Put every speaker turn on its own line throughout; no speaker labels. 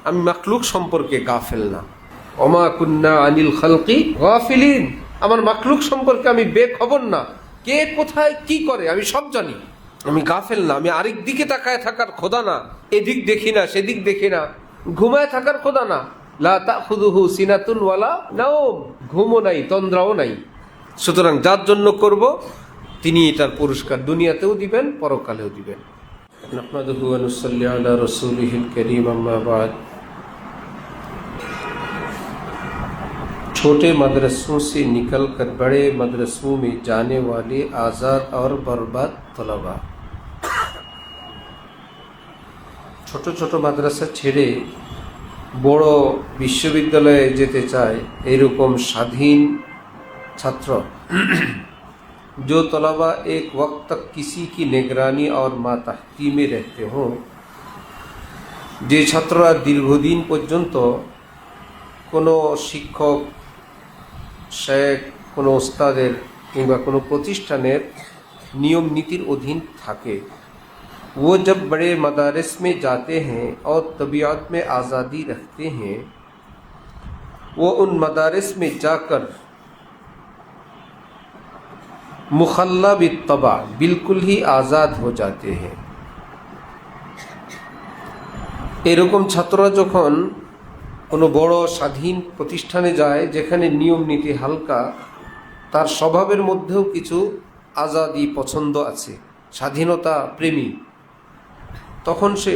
আমি মাখলুক সম্পর্কে গাফেল না। ওমা কুন্না আনিল খালকি গাফিলিন, আমার মাখলুক সম্পর্কে আমি বেখবর না। কে কোথায় কি করে আমি সব জানি, আমি গাফেল না। আমি আরেক দিকে তাকায় থাকার খোদা না, এদিক দেখি না সেদিক দেখি না, ঘুমায় থাকার খোদা না। লা তাখুযুহু সিনাতুন ওয়ালা নাওম, ঘুমও নাই তন্দ্রাও নাই। সুতরাং যার জন্য করব তিনি এটার পুরস্কার দুনিয়াতেও দিবেন, পরকালেও দিবেন। নাহমাদুহু ওয়া নুসাল্লি আলা রাসূলিহিল কারীম, আম্মা বা'দ। छोटे मदरसों से निकलकर बड़े मदरसों में जाने वाले आज़ाद और बर्बाद तलबा, ছোট ছোট মাদ্রাসা ছেড়ে বড় বিশ্ববিদ্যালয়ে যেতে চায় এরকম স্বাধীন ছাত্র, जो तलबा एक वक्त तक किसी की निगरानी और मातहती में रहते हों, যে ছাত্ররা দীর্ঘদিন পর্যন্ত কোনো শিক্ষক, শেখ, কোনো ওস্তাদের কিংবা কোনো প্রতিষ্ঠানের নিয়ম নীতির অধীন থাকে, वो जब बड़े मदारिस में जाते हैं और तबीयत में आज़ादी रखते हैं, वो उन मदारिस में जाकर मुखल्ला बित्तबा बिल्कुल ही आज़ाद हो जाते हैं। এরকম ছাত্ররা যখন কোনো বড় স্বাধীন প্রতিষ্ঠানে যায় যেখানে নিয়ম নীতি হালকা, তার স্বভাবের মধ্যেও কিছু আজাদি পছন্দ আছে, স্বাধীনতা প্রেমী, তখন সে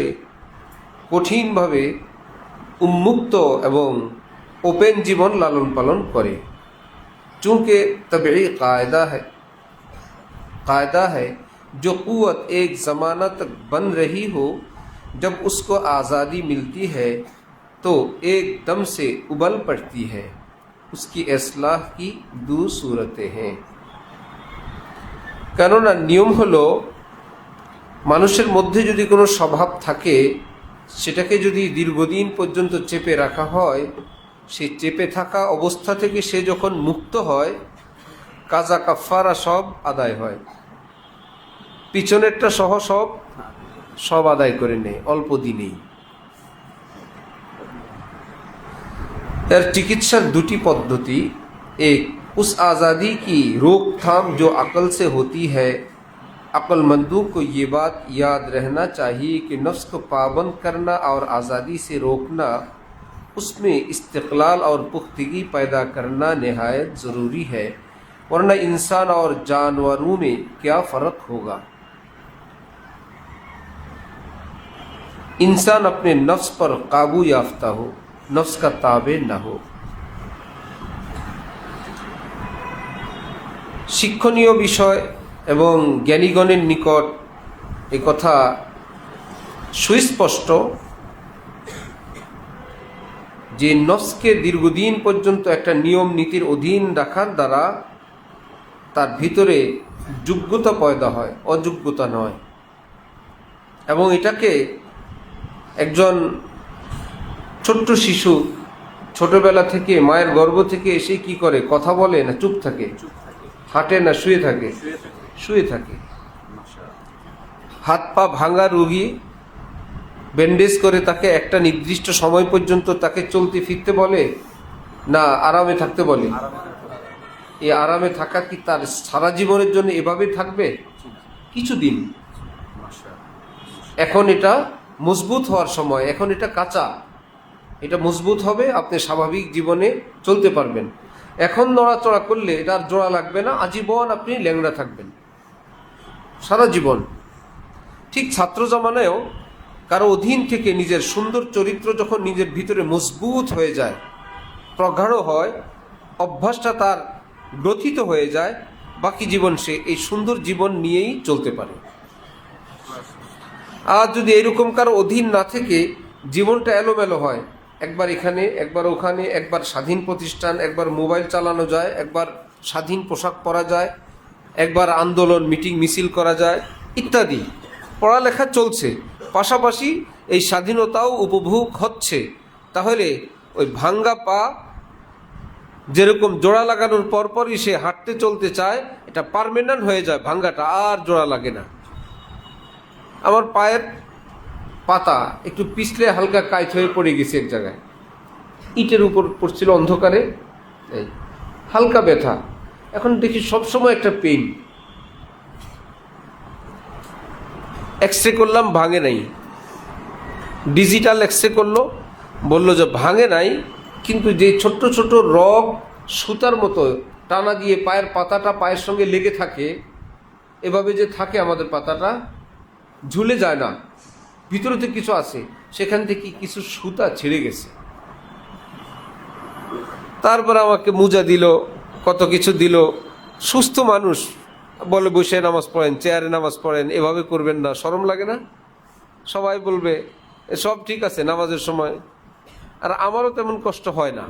কঠিনভাবে উন্মুক্ত এবং ওপেন জীবন লালন পালন করে। चूँकि तबई कायदा है जो क़ुव्वत एक ज़माना तक बन रही हो, जब उसको आज़ादी मिलती है तो एकदम से उबल पड़ती है। उसकी इस्लाह की दो सूरतें हैं। কেননা নিয়ম হলো, মানুষের মধ্যে যদি কোনো স্বভাব থাকে সেটাকে যদি দীর্ঘদিন পর্যন্ত চেপে রাখা হয়, সেই চেপে থাকা অবস্থা থেকে সে যখন মুক্ত হয়, কাজা কাফারা সব আদায় হয়, পিছনেরটা সহ সব আদায় করে নেয় অল্প দিনেই। এর চিকিৎসার দুটি পদ্ধতি। एक उस आज़ादी की रोकथाम जो अक़ल से होती है। अक्लमंदों को ये बात याद रहना चाहिए कि नफ्स को पाबंद करना और आज़ादी से रोकना, उसमें इस्तिक़लाल और पुख्तगी पैदा करना नहायत ज़रूरी है, वरना इंसान और जानवरों में क्या फ़र्क होगा। इंसान अपने नफ्स पर काबू याफ्ता हो, नफ्स का ताबे न हो। শিক্ষণীয় বিষয় এবং জ্ঞানীগণের নিকট এ কথা সুস্পষ্ট যে নফসকে দীর্ঘদিন পর্যন্ত একটা নিয়ম নীতির অধীন রাখার দ্বারা তার ভিতরে যোগ্যতা পয়দা হয়, অযোগ্যতা নয়। এবং এটাকে একজন ছোট্ট শিশু ছোটবেলা থেকে মায়ের গর্ভ থেকে এসে কি করে, কথা বলে না চুপ থাকে, হাঁটে না শুয়ে থাকে, হাত পা ভাঙা রোগী ব্যান্ডেজ করে তাকে একটা নির্দিষ্ট সময় পর্যন্ত তাকে চলতে ফিরতে বলে না আরামে থাকতে বলে? এই আরামে থাকা কি তার সারা জীবনের জন্য এভাবে থাকবে? কিছুদিন। এখন এটা মজবুত হওয়ার সময়, এখন এটা কাঁচা, এটা মজবুত হবে, আপনি স্বাভাবিক জীবনে চলতে পারবেন। এখন নড়াচড়া করলে এটা আর জোড়া লাগবে না, আজীবন আপনি ল্যাংড়া থাকবেন সারা জীবন। ঠিক ছাত্র জামানায়ও কারো অধীন থেকে নিজের সুন্দর চরিত্র যখন নিজের ভিতরে মজবুত হয়ে যায়, প্রগাঢ় হয়, অভ্যাসটা তার গ্রথিত হয়ে যায়, বাকি জীবন সে এই সুন্দর জীবন নিয়েই চলতে পারে। আর যদি এরকম কারো অধীন না থেকে জীবনটা এলোমেলো হয়, একবার এখানে একবার ওখানে, একবার স্বাধীন প্রতিষ্ঠান, একবার মোবাইল চালানো যায়, একবার স্বাধীন পোশাক পরা যায়, একবার আন্দোলন মিটিং মিছিল করা যায় ইত্যাদি, পড়ালেখা চলছে, পাশাপাশি এই স্বাধীনতাও উপভোগ হচ্ছে, তাহলে ওই ভাঙ্গা পা যেরকম জোড়া লাগানোর পরপরই সে হাঁটতে চলতে চায়, এটা পার্মানেন্ট হয়ে যায়, ভাঙ্গাটা আর জোড়া লাগে না। আমার পায়ের পাতা একটু পিছলে হালকা কাইট হয়ে পড়ে গেছে এক জায়গায়, ইটের উপর পড়ছিল অন্ধকারে, এই হালকা ব্যথা। এখন দেখি সবসময় একটা পেইন। এক্সরে করলাম, ভাঙে নাই। ডিজিটাল এক্সরে করলো, বলল যে ভাঙে নাই, কিন্তু যে ছোট্ট ছোট রগ সুতার মতো টানা দিয়ে পায়ের পাতাটা পায়ের সঙ্গে লেগে থাকে, এভাবে যে থাকে আমাদের পাতাটা, ঝুলে যায় না, ভিতরে তো কিছু আছে, সেখান থেকে কিছু সুতা ছিঁড়ে গেছে। তারপর আমাকে মোজা দিল, কত কিছু দিল। সুস্থ মানুষ বলে বসে নামাজ পড়েন, চেয়ারে নামাজ পড়েন, এভাবে করবেন না, শরম লাগে না? সবাই বলবে সব ঠিক আছে নামাজের সময়। আর আমারও তেমন কষ্ট হয় না,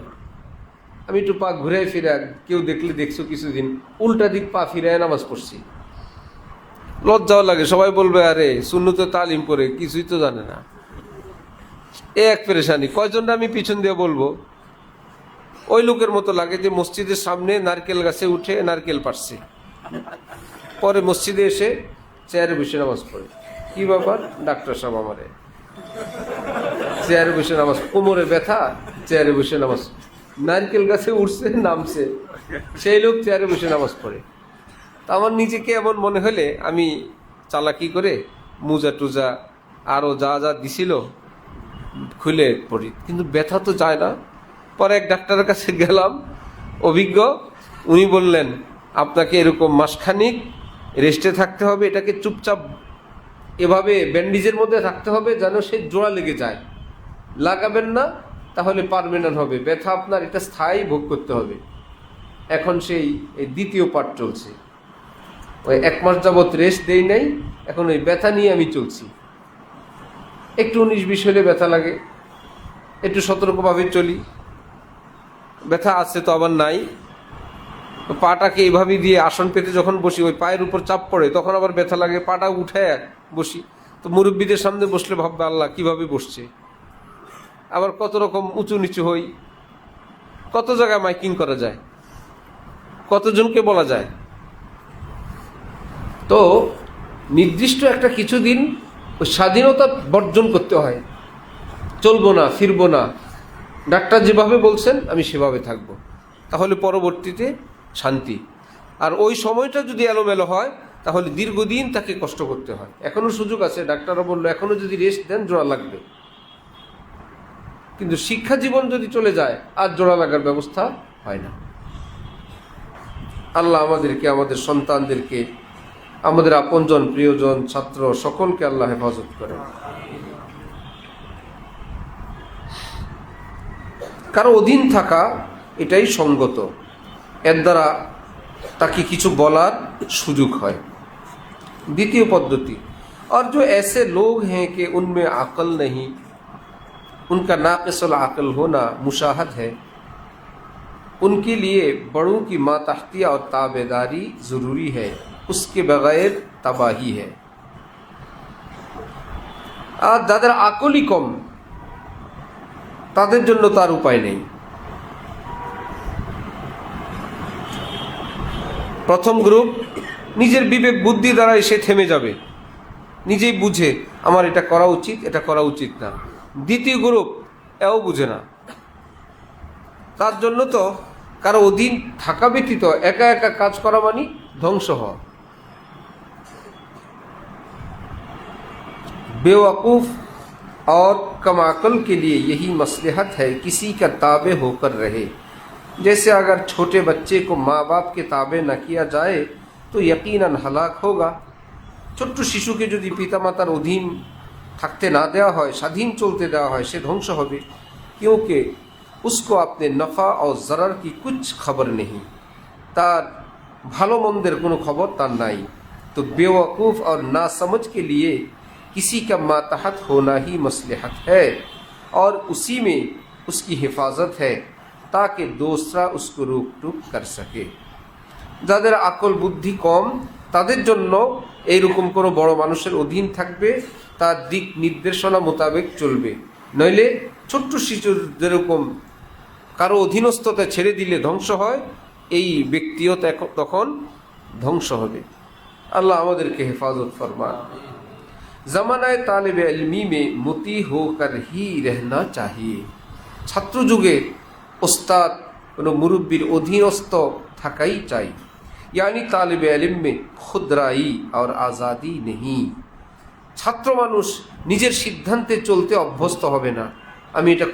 আমি একটু পা ঘুরে ফিরে, কেউ দেখলে দেখছো কিছুদিন উল্টা দিক পা ফিরে নামাজ পড়ছি, লজ্জাও লাগে। সবাই বলবে আরে সুন্নতে তালিম পড়ে কিছুই তো জানে না। এ এক পেরেশানি। কয়জনটা আমি পিছন দিয়ে বলবো? ওই লোকের মতো লাগে যে মসজিদের সামনে নারকেল গাছে উঠে নারকেল পাড়ছে, পরে মসজিদে এসে চেয়ারে বসে নামাজ পড়ে। কি ব্যাপার ডাক্তার সাহেব, আমারে চেয়ারে বসে নামাজ, কোমরে ব্যথা, চেয়ারে বসে নামাজ, নারকেল গাছে উঠছে নামছে, সেই লোক চেয়ারে বসে নামাজ পড়ে। তা আমার নিজেকে এমন মনে হলে আমি চালাকি করে মোজা টুজা আরও যা যা দিছিল খুলে পড়ি, কিন্তু ব্যথা তো যায় না। পরে এক ডাক্তারের কাছে গেলাম, অভিজ্ঞ, উনি বললেন আপনাকে এরকম মাসখানিক রেস্টে থাকতে হবে, এটাকে চুপচাপ এভাবে ব্যান্ডেজের মধ্যে থাকতে হবে যেন সে জোড়া লেগে যায়, লাগাবেন না, তাহলে পার্মানেন্ট হবে ব্যথা আপনার, এটা স্থায়ী ভোগ করতে হবে। এখন সেই এই দ্বিতীয় পার্ট চলছে, ওই 1 মাস যাবৎ রেস্ট দেই নাই, এখন ওই ব্যথা নিয়ে আমি চলছি। একটু 19-20 হলে ব্যথা লাগে, একটু সতর্কভাবে চলি, ব্যথা আছে তো আবার নাই। পাটাকে এইভাবে দিয়ে আসন পেতে যখন বসি, ওই পায়ের উপর চাপ পড়ে, তখন আবার ব্যথা লাগে, পাটা উঠে বসি। তো মুরব্বীদের সামনে বসলে ভাববে আল্লাহ কিভাবে বসছে। আবার কত রকম উঁচু নিচু হই, কত জায়গায় মাইকিং করা যায়, কতজনকে বলা যায়। তো নির্দিষ্ট একটা কিছুদিন ওই স্বাধীনতা বর্জন করতে হয়, চলবো না, ফিরবো না, ডাক্তার যেভাবে বলছেন আমি সেভাবে থাকবো, তাহলে পরবর্তীতে শান্তি। আর ওই সময়টা যদি এলোমেলো হয় তাহলে দীর্ঘদিন তাকে কষ্ট করতে হয়। এখনও সুযোগ আছে, ডাক্তাররা বললো এখনও যদি রেস্ট দেন জোড়া লাগবে, কিন্তু শিক্ষা জীবন যদি চলে যায় আর জোড়া লাগার ব্যবস্থা হয় না। আল্লাহ আমাদেরকে, আমাদের সন্তানদেরকে, আমাদের আপনজন, প্রিয়জন, ছাত্র সকলকে আল্লাহ হেফাজত করেন। কারো অধীন থাকা এটাই সঙ্গত, এর দ্বারা তাকে কিছু বলার সুযোগ হয়। দ্বিতীয় পদ্ধতি, और जो ऐसे लोग हैं कि उनमें अक्ल नहीं, उनका नाक़िसुल अक्ल होना मुशाहद है, उनके लिए बड़ों की मातहतिया और ताबेदारी ज़रूरी है, उसके बगैर तबाही है। আর যাদের আকলই কম তাদের জন্য তার উপায় নেই। প্রথম গ্রুপ, নিজের বিবেক বুদ্ধি দ্বারাই সে থেমে যাবে, নিজেই বুঝে আমার এটা করা উচিত, এটা করা উচিত না। দ্বিতীয় গ্রুপ এও বুঝে না, তার জন্য তো কারো অধীন থাকা ব্যতীত একা একা কাজ করা মানে ধ্বংস হওয়া। बेवकूफ़ और कम अक़ल के लिए यही मसलहत है किसी का ताबे होकर रहे। जैसे अगर छोटे बच्चे को माँ बाप के ताबे न किया जाए तो यकीनन हलाक होगा। ছোট্ট শিশুকে যদি পিতামাতার অধীন থাকতে না দেওয়া হয়, স্বাধীন চলতে দেওয়া হয়, সে ধ্বংস হবে। क्योंकि उसको अपने नफ़ा और ज़रर की कुछ खबर नहीं, তার ভালো মন্দের কোনো খবর তার নাই। तो बेवकूफ़ और नासमझ के लिए किसी का मातहत होना ही मसलहत है और उसी में उसकी हिफाजत है ताकि दूसरा उसको रोक टोक कर सके। যাদের আকল বুদ্ধি কম তাদের জন্য এইরকম কোনো বড় মানুষের অধীন থাকবে, তার দিক নির্দেশনা মোতাবেক চলবে। নইলে ছোট্ট শিশুর যেরকম কারো অধীনস্থতা ছেড়ে দিলে ধ্বংস হয়, এই ব্যক্তিও তখন ধ্বংস হবে। আল্লাহ আমাদেরকে হেফাজত ফরমান। जमानाए तालिब इल्मी में मुती होकर ही रहना चाहिए। ছাত্র যুগে ওস্তাদ কোনো মুরব্বির অধীনস্থ থাকাই চাই। यानी तालिब इल्म में खुदराई और आज़ादी नहीं। ছাত্র মানুষ নিজের সিদ্ধান্তে চলতে অভ্যস্ত হবে না। আমি এটা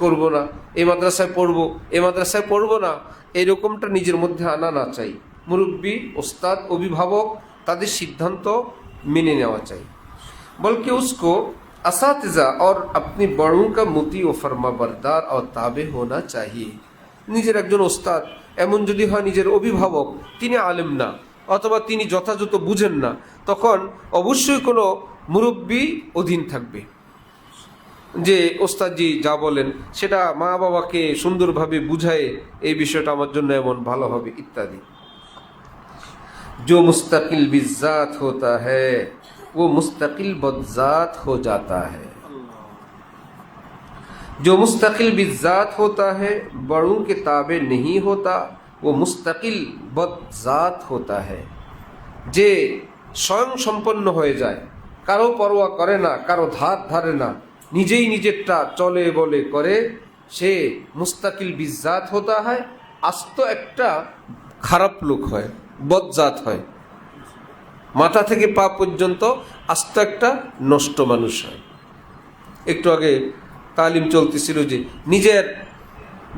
করব না, এই মাদ্রাসায় পড়ব, এই মাদ্রাসায় পড়ব না, এরকমটা নিজের মধ্যে আনা না চাই। মুরব্বী, ওস্তাদ, অভিভাবক তাদের সিদ্ধান্ত মেনে নেওয়া চাই। बल्कि उसको असातिज़ा और अपनी बड़ों का मुती व फरमाबरदार और ताबे होना चाहिए। নিজের একজন ওস্তাদ এমন যদি হয় নিজের অভিভাবক, তিনি আলেম না অথবা তিনি যথাযথ বুঝেন না, তখন অবশ্যই কোনো মুরব্বী অধীন থাকবে, যে ওস্তাদজি যা বলেন সেটা মা বাবাকে সুন্দরভাবে বুঝায় এই বিষয়টা আমার জন্য এমন ভালো হবে ইত্যাদি। जो मुस्तकिल बिज़ात होता है वो मुस्तकिल बज़ात हो जाता है। जो मुस्तकिल बिज़ात होता है बड़ों के ताबे नहीं होता वो मुस्तकिल बज़ात होता है। যে স্বয়ং সম্পন্ন হয়ে যায়, কারো পরোয়া করে না, কারো ধার ধারে না, নিজেই নিজেরটা চলে বলে করে, সে মুস্তাকিল বিজ্জাত হতা হয়, আস্ত একটা খারাপ লোক হয়, বদজাত হয়, মাথা থেকে পা পর্যন্ত আস্ত একটা নষ্ট মানুষ হয়। একটু আগে তালিম চলতেছিল যে নিজের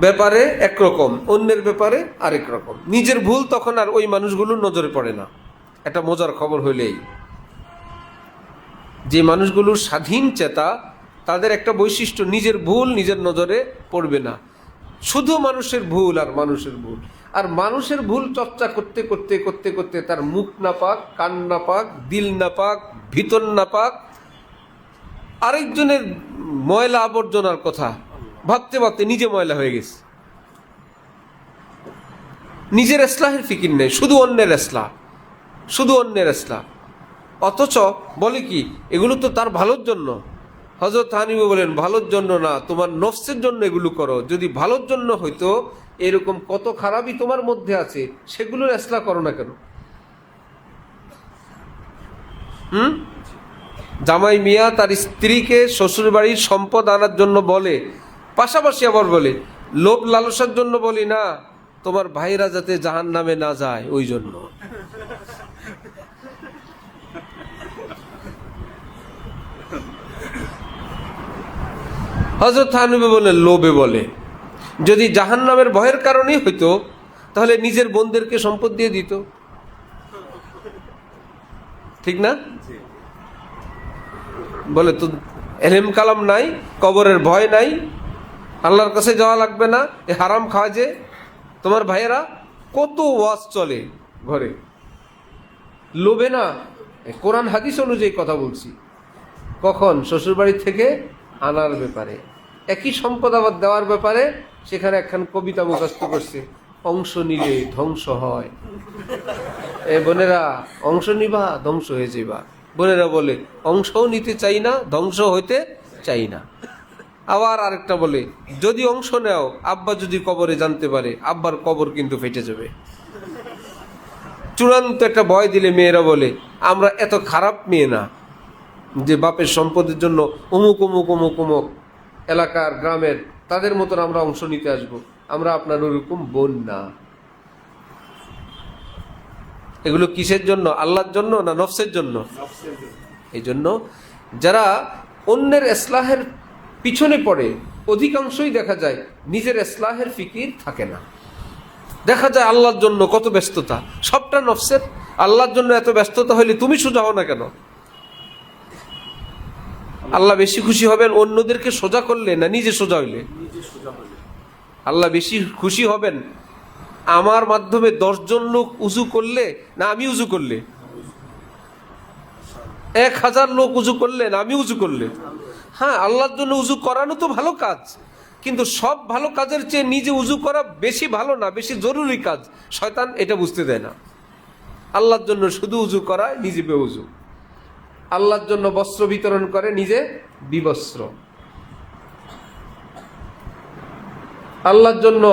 ব্যাপারে একরকম, অন্যের ব্যাপারে আরেক রকম। নিজের ভুল তখন আর ওই মানুষগুলোর নজরে পড়ে না। একটা মজার খবর হইলেই, যে মানুষগুলোর স্বাধীন চেতা তাদের একটা বৈশিষ্ট্য, নিজের ভুল নিজের নজরে পড়বে না, শুধু মানুষের ভুল আর মানুষের ভুল। আর মানুষের ভুল চর্চা করতে করতে করতে করতে তার মুখ নাপাক, কান নাপাক, দিল নাপাক, ভিতর নাপাক, আরেকজনের ময়লা আবর্জনার কথা ভাবতে ভাবতে নিজে ময়লা হয়ে গেছে। নিজের ইসলাহের ফিকির নেই, শুধু অন্যের ইসলাহ, শুধু অন্যের ইসলাহ। অথচ বলে কি এগুলো তো তার ভালোর জন্য। হযরত হানিফা বলেন ভালোর জন্য না, তোমার নফসের জন্য এগুলো করো। যদি ভালোর জন্য হইতো, এরকম কত খারাপই তোমার মধ্যে আছে, সেগুলোর ইসলাহ করো না কেন? জামাই মিয়া তার স্ত্রীকে শ্বশুর বাড়ির সম্পদ আনার জন্য বলে, পাশাপাশি আবার বলে লোভ লালসার জন্য বলি না, তোমার ভাইরা যাতে জাহান্নামে না যায় ওই জন্য। হযরত হানিফা বলেন লোভে বলে। যদি জাহান্নামের ভয়ের কারণেই হইতো তাহলে নিজের বোনদেরকে সম্পদ দিয়ে দিত, ঠিক না? বলে তো এলেম কালাম নাই, কবরের ভয় নাই, আল্লাহর কাছে যাওয়া লাগবে না, এ হারাম খাওয়া যে। তোমার ভাইয়েরা কত ওয়াজ চলে ঘরে, লোভে না, কোরআন হাদিস অনুযায়ী কথা বলছি। কখন? শ্বশুরবাড়ি থেকে আনার ব্যাপারে, একই সম্পদ আবার দেওয়ার ব্যাপারে। সেখানে একখান কবিতা মুখস্থ করছে, অংশ নিলে ধ্বংস হয়। এ বোনেরা, অংশ নিবা ধ্বংস হয়ে যাবা। বোনেরা বলে অংশও নিতে চাই না, ধ্বংস হইতে চাই না। আবার আরেকটা বলে যদি অংশ নেও, আব্বা যদি কবরে জানতে পারে, আব্বার কবর কিন্তু ফেটে যাবে। চূড়ান্ত একটা ভয় দিলে মেয়েরা বলে আমরা এত খারাপ মেয়ে না যে বাপের সম্পদের জন্য অমুক অমুক অমুক অমুক এলাকার গ্রামের তাদের মতন আমরা অংশ নিতে আসবো, আমরা আপনার ওরকম বোন না। এগুলো কিসের জন্য? আল্লাহর জন্য না নফসের জন্য? এই জন্য যারা অন্যের ইসলাহের পিছনে পড়ে, অধিকাংশই দেখা যায় নিজের ইসলাহের ফিকির থাকে না। দেখা যায় আল্লাহর জন্য কত ব্যস্ততা, সবটা নফসের। আল্লাহর জন্য এত ব্যস্ততা হইলে তুমি সোজা হও না কেন? আল্লাহ বেশি খুশি হবেন অন্যদেরকে সোজা করলে না নিজে সোজা হইলে? আল্লাহ বেশি খুশি হবেন আমার মাধ্যমে 10 জন লোক উজু করলে না আমি উজু করলে? 1000 লোক উজু করলে না আমি উজু করলে? হ্যাঁ, আল্লাহর জন্য উজু করানো তো ভালো কাজ, কিন্তু সব ভালো কাজের চেয়ে নিজে উজু করা বেশি ভালো না, বেশি জরুরি কাজ। শয়তান এটা বুঝতে দেয় না। আল্লাহর জন্য শুধু উজু করায়, নিজে বেউজু। আল্লাহর জন্য বস্ত্র বিতরণ করে, নিজে বিবস্ত্র। আল্লাহর জন্য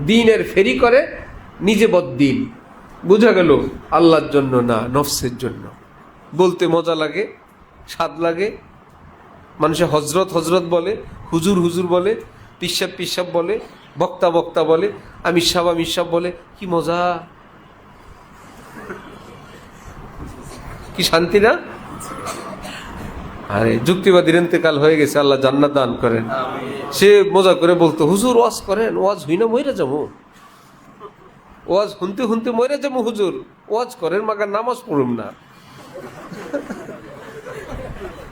দ্বীনের ফেরি করে, নিজে বদ্দীন। বুঝা গেল? আল্লাহর জন্য না, নফসের জন্য। বলতে মজা লাগে, স্বাদ লাগে। মানুষে হজরত হজরত বলে, হুজুর হুজুর বলে, পিসাব পিসাব বলে, বক্তা বক্তা বলে, আমির সাহেব বলে। কি মজা, কি শান্তি না? আরে যুক্তিবাদীর ইন্তেকাল হয়ে গেছে, আল্লাহ জান্নাত দান করেন। সে মজা করে বলতো, হুজুর ওয়াজ করেন, ওয়াজ হই না মইরা যাবো, ওয়াজ শুনতে শুনতে মইরা যাবো হুজুর, ওয়াজ করেন মাগার নামাজ পড়ুম না।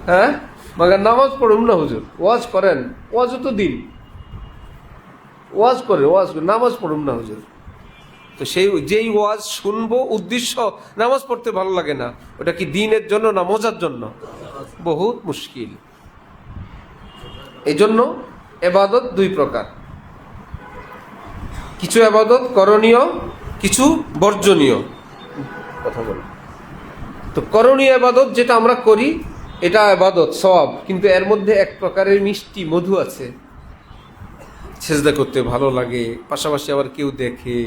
হ্যাঁ, মাগার নামাজ পড়ুম না হুজুর, ওয়াজ করেন, ওয়াজও তো দিন, ওয়াজ করে নামাজ পড়ুম না হুজুর। তো সেই যেই ওয়াজ শুনবো উদ্দেশ্য নামাজ পড়তে ভালো লাগে না, ওটা কি দিনের জন্য না মজার জন্য? বহুত মুশকিল। এই জন্য এবাদত দুই প্রকার, কিছু এবাদত করণীয়, কিছু বর্জনীয়। কথা বল। তো করণীয় এবাদত যেটা আমরা করি এটা এবাদত সওয়াব, কিন্তু এর মধ্যে এক প্রকারের মিষ্টি মধু আছে। সেজদা করতে ভালো লাগে, পাশাপাশি আবার কেউ দেখে,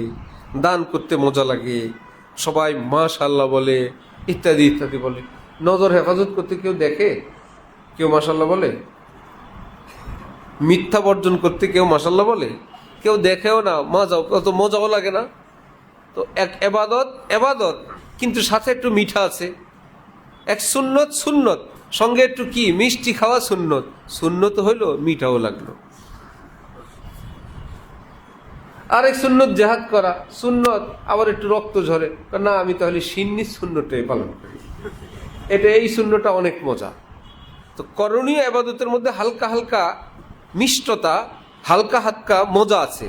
দান করতে মজা লাগে, সবাই মাশাআল্লাহ বলে, ইত্যাদি ইত্যাদি বলে। নজর হেফাজত করতে কেউ দেখে, কেউ মাশাআল্লাহ বলে। মিথ্যা বর্জন করতে কেউ মাশাআল্লাহ বলে, কেউ দেখেও না, অত মজাও লাগে না। তো এক এবাদত এবাদত, কিন্তু সাথে একটু মিঠা আছে। এক সুন্নত সুন্নত, সঙ্গে একটু কি মিষ্টি খাওয়া সুন্নত, সুন্নত হইলো মিঠাও লাগলো। আরেক সুন্নত জেহাদ করা সুন্নত, আবার একটু রক্ত ঝরে, না আমি তাহলে সিন্নি সুন্নতটাই পালন করি, এটা এই সুন্নতটা অনেক মজা। তো করণীয় ইবাদতের মধ্যে হালকা হালকা মিষ্টতা, হালকা হালকা মজা আছে।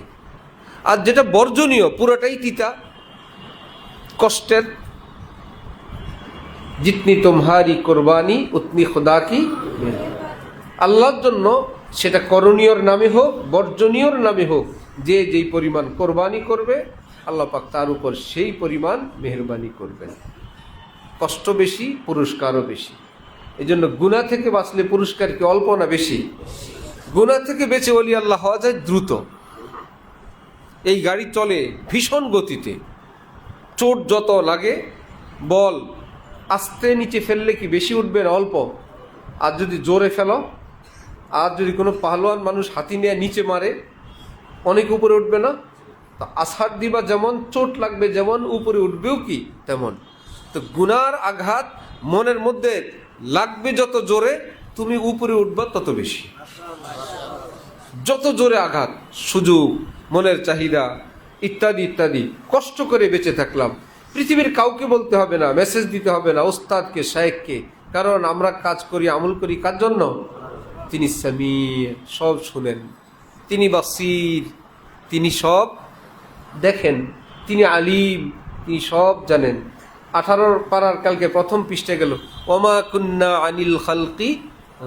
আর যেটা বর্জনীয় পুরোটাই তিতা, কষ্টের। জিতনি তোমারি কোরবানি উতনি খোদা কি, আল্লাহর জন্য সেটা করণীয়র নামে হোক বর্জনীয়র নামে হোক, যে যেই পরিমাণ কোরবানি করবে আল্লাহ পাক তার উপর সেই পরিমাণ মেহেরবানি করবেন। কষ্ট বেশি, পুরস্কারও বেশি। এই জন্য গুনাহ থেকে বাঁচলে পুরস্কার কি অল্প না বেশি? গুনাহ থেকে বেঁচে ওলি আল্লাহ হওয়া যায় দ্রুত। এই গাড়ি চলে ভীষণ গতিতে, চোট যত লাগে, বল আস্তে নিচে ফেললে কি বেশি উঠবে না অল্প? আর যদি জোরে ফেলো, আর যদি কোনো পাহলোয়ান মানুষ হাতি নিয়ে নিচে মারে, অনেক উপরে উঠবে না? তো আছাড় দিবা যেমন, চোট লাগবে যেমন, উপরে উঠবেও কি তেমন। তো গুনার আঘাত মনের মধ্যে লাগবে যত জোরে, তুমি উপরে উঠবা তত বেশি। যত জোরে আঘাত, সুযোগ, মনের চাহিদা ইত্যাদি ইত্যাদি, কষ্ট করে বেঁচে থাকলাম। পৃথিবীর কাউকে বলতে হবে না, মেসেজ দিতে হবে না, ওস্তাদকে, শায়েখকে, কারণ আমরা কাজ করি, আমল করি কার জন্য? তিনি সামির, সব শুনেন। তিনি বাসির, তিনি সব দেখেন। তিনি আলিম, তিনি সব জানেন। 18 পারার কালকে প্রথম পৃষ্ঠায় গেল, ওমা কুন্না আনিল খালকি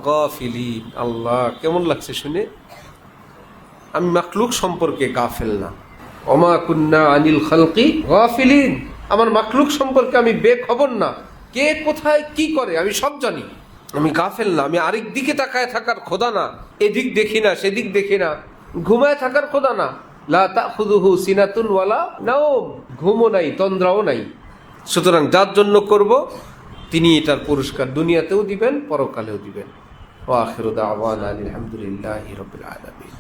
গাফিলিন। আল্লাহ, কেমন লাগছে শুনে? আমি মাখলুক সম্পর্কে গাফেল না। ওমা কুন্না আনিল খালকি গাফিলিন, আমার মাখলুক সম্পর্কে আমি বেখবর না। কে কোথায় কি করে আমি সব জানি। আমি গাফেল না, আমি আরেক দিকে তাকায় থাকার খোদা না, এদিক দেখি না সেদিক দেখি না, ঘুমায় থাকার খোদা না। লা তাখুযুহু সিনাতুন ওয়ালা নাওম, ঘুমও নাই, তন্দ্রাও নাই। সুতরাং যার জন্য করব তিনি এটার পুরস্কার দুনিয়াতেও দিবেন, পরকালেও দিবেন। ওয়া আখিরু দাওয়ানা আলহামদুলিল্লাহি রাব্বিল আলামিন।